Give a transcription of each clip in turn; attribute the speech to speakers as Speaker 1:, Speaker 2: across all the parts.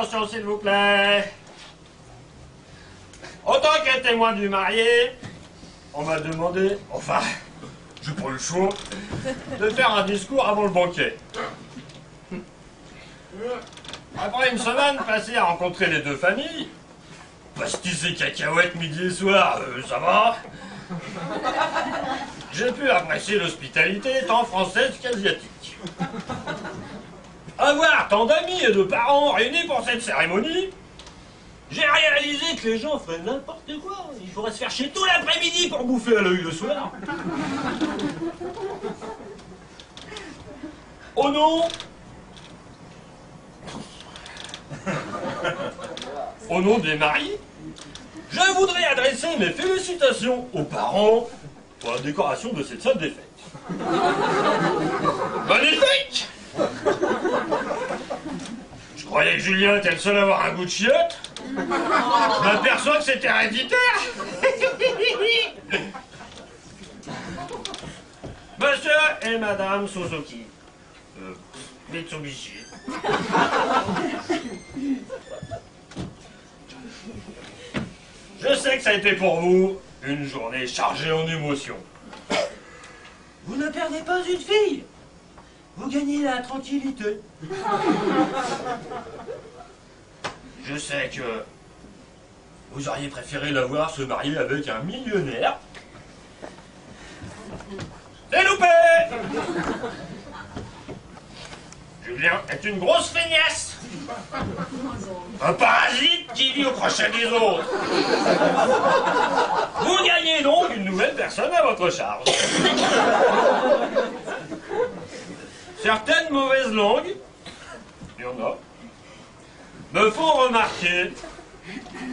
Speaker 1: Attention, s'il vous plaît. En tant que témoin du marié, on m'a demandé, enfin, j'ai pas eu le choix, de faire un discours avant le banquet. Après une semaine passée à rencontrer les deux familles, pastis et cacahuètes midi et soir, ça va. J'ai pu apprécier l'hospitalité tant française qu'asiatique. Avoir tant d'amis et de parents réunis pour cette cérémonie, j'ai réalisé que les gens feraient n'importe quoi. Ils pourraient se faire chier tout l'après-midi pour bouffer à l'œil le soir. Au nom des mariés, je voudrais adresser mes félicitations aux parents pour la décoration de cette salle des fêtes. Magnifique! Je croyais que Julien était le seul à avoir un goût de chiotte. Je m'aperçois que c'est héréditaire. Monsieur et Madame Suzuki. Mitsubishi. Je sais que ça a été pour vous une journée chargée en émotions. Vous ne perdez pas une fille. Vous gagnez la tranquillité. Je sais que vous auriez préféré la voir se marier avec un millionnaire. C'est loupé! Julien est une grosse feignasse. Un parasite qui vit au crochet des autres. Vous gagnez donc une nouvelle personne à votre charge. Certaines mauvaises langues, il y en a, me font remarquer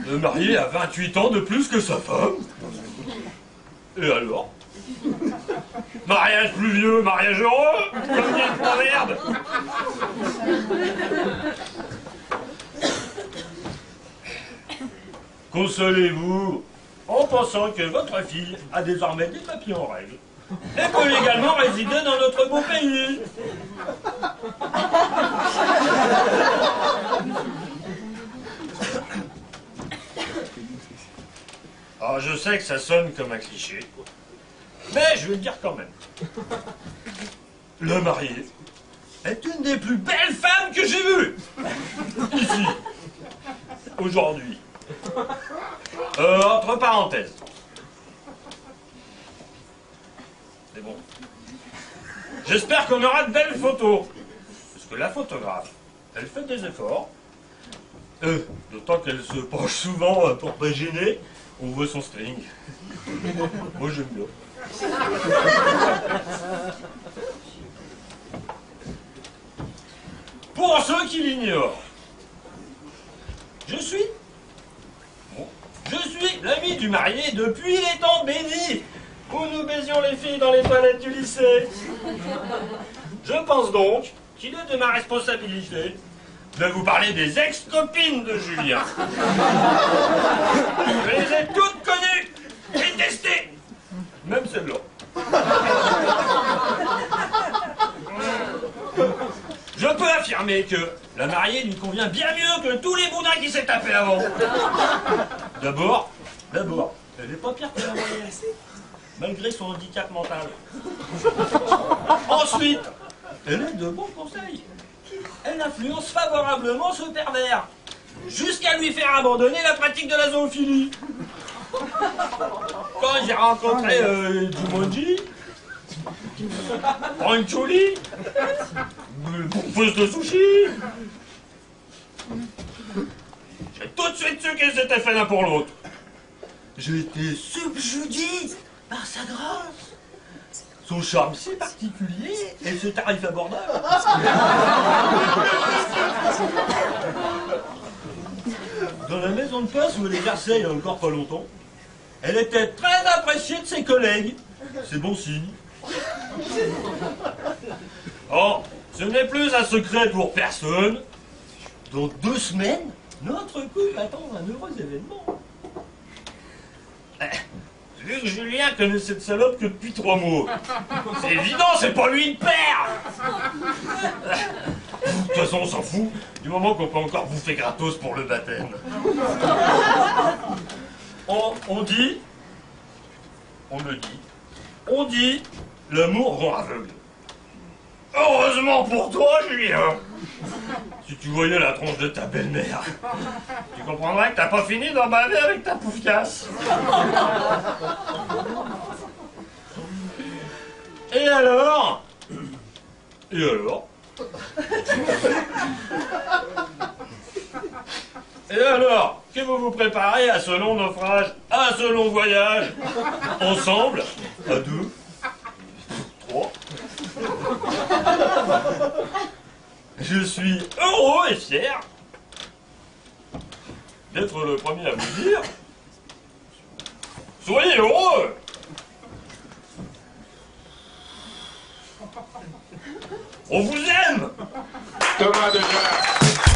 Speaker 1: le marié a 28 ans de plus que sa femme. Et alors? Mariage plus vieux, mariage heureux, comme dit le proverbe. Consolez-vous en pensant que votre fille a désormais des papiers en règle et peut légalement résider dans notre beau pays. Alors je sais que ça sonne comme un cliché, mais je vais le dire quand même. Le marié est une des plus belles femmes que j'ai vues. Ici. Aujourd'hui. Entre parenthèses. C'est bon. J'espère qu'on aura de belles photos. Parce que la photographe, elle fait des efforts. D'autant qu'elle se penche souvent pour pas gêner. On voit son string. Moi j'aime bien. Pour ceux qui l'ignorent, je suis l'ami du marié depuis les temps bénis où nous baisions les filles dans les toilettes du lycée. Je pense donc qu'il est de ma responsabilité de vous parler des ex-copines de Julien. Je les ai toutes connues et testées, même celle-là. Je peux affirmer que la mariée lui convient bien mieux que tous les boudins qui s'est tapé avant. D'abord, elle n'est pas pire que la moyenne, malgré son handicap mental. Ensuite, elle est de bons conseils. Elle influence favorablement ce pervers, jusqu'à lui faire abandonner la pratique de la zoophilie. Quand j'ai rencontré Jumanji, Rancholi, bouffe de sushi, j'ai tout de suite su qu'elles s'étaient fait l'un pour l'autre. J'ai été subjugué par sa grâce, son charme si particulier et ce tarif abordable. Dans la maison de poste où elle exerçait il y a encore pas longtemps, elle était très appréciée de ses collègues. C'est bon signe. Oh, ce n'est plus un secret pour personne. Dans 2 semaines, notre couple attend un heureux événement. Vu que Julien connaît cette salope que depuis 3 mois. C'est évident, c'est pas lui le père. De toute façon, on s'en fout, du moment qu'on peut encore bouffer gratos pour le baptême. On dit, on dit, l'amour rend aveugle. Heureusement pour toi, Julien. Si tu voyais la tronche de ta belle-mère, tu comprendrais que t'as pas fini d'emballer avec ta poufcasse. Et alors? Et alors, que vous vous préparez à ce long naufrage, à ce long voyage, ensemble, à 2, 3. Je suis heureux et fier d'être le premier à vous dire, soyez heureux. On vous aime.
Speaker 2: Thomas Degrasses.